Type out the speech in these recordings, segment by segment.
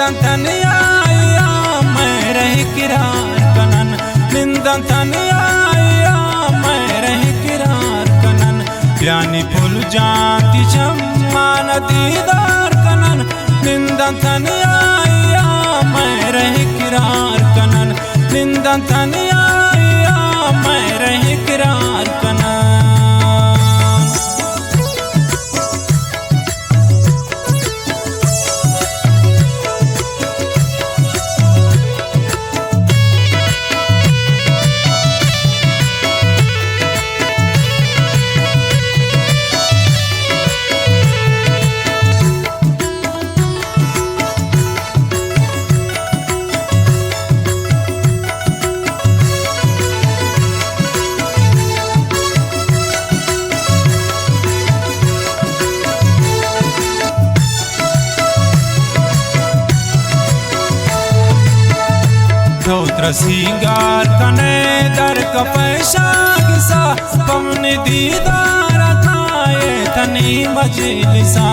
निंदन तनिया मैं रही किरार कनन निंदन तनिया मैं रही किरार कनन प्यानी फुल जानती चम्मान दीदार कनन निंदन तनिया मैं रही किरार कनन निंदन तनिया मैं रही किरार कनन। धोत्र सिंगार कने दर का पैसा गिसा पमने दीदार खाए तनी मजलिसा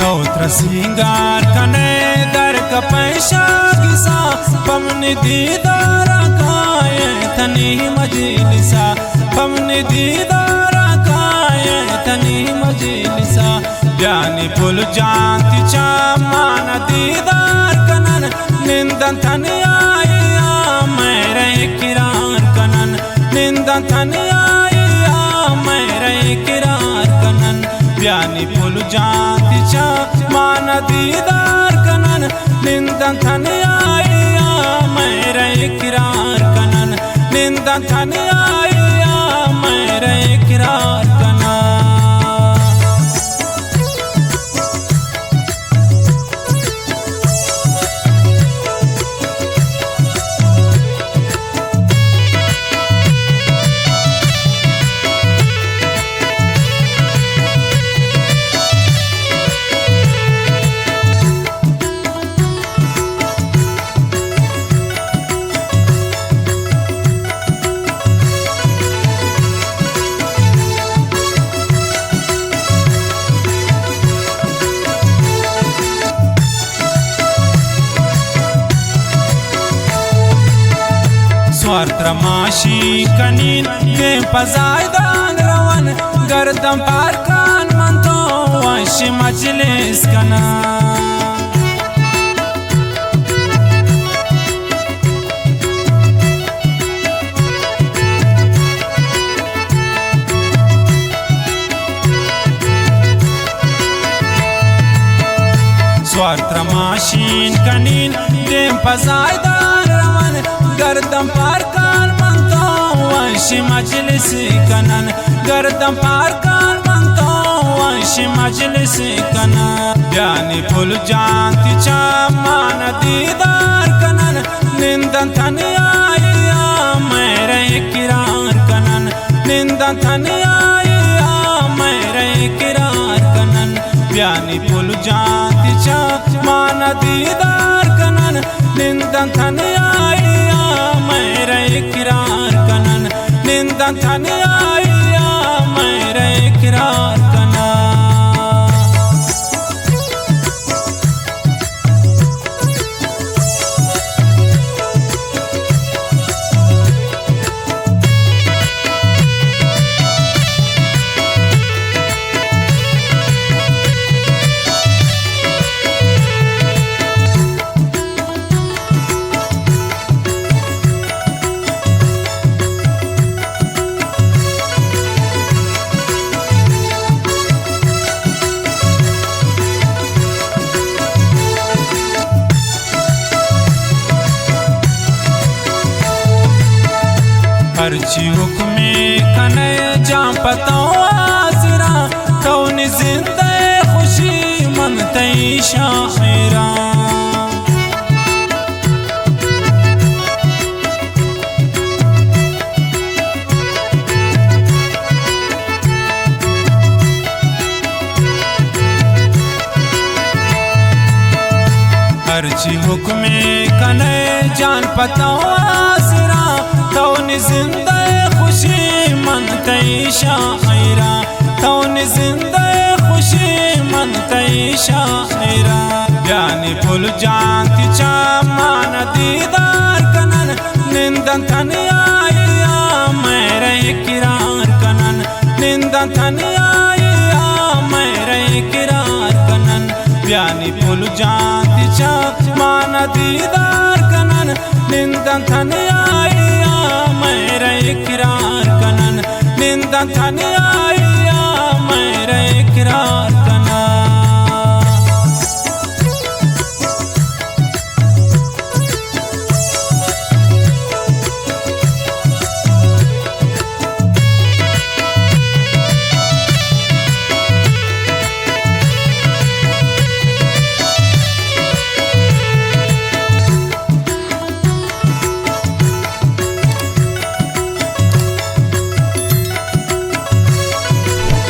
धोत्र सिंगार कने दर का पैसा गिसा पमने दीदार खाए तनी मजलिसा पमने दीदार खाए तनी मजलिसा जानी फुल जानती चामान दीदार कनन निंदन तनिया मैं रही किरार कनन निंदन तनिया मैं रही किरार कनन जानी फुल जानती चामान दीदार कनन निंदन तनिया मैं रही किरार कनन निंदन तनिया मैं रही किरार कनन। स्वार्थमाशी कनीन के पजायदान रवन गर्दम पारकान मन तो वंश मजलिस कना स्वार्थमाशीन कनीन के पजायदान रवन गर्दम पारकान मन तो वंश मजलिस कनन गर्दम पारकान मन तो वंश मजलिस कनन जानी फुल जानती चामान दीदार कनन निंदन तनिया मैं रही किरार कनन निंदन तनिया मैं रही किरार कनन जानी फुल जानती चामान दीदार कनन निंदन तनिया मैं रही किरार कनन निंदन तनिया मैं रही किरार कनन। हरची हुक्मे कने जां पताओ आसरा कौन जिंदे खुशी मन तई शायरा हरची हुक्मे कने जान पताओ आसरा कौन जिंदा खुशी मन तई शायरा कौन जिंदा खुशी मन तई शायरा यानी फुल जानती चा मान दीदार कनन निंदन थन आया मेरे इकरार कनन निंदन थन आया मेरे इकरार कनन यानी फुल जानती चा मान दीदार कनन निंदन थन आया मेरे इकरार कनन निंदन थन आया मेरे इकरार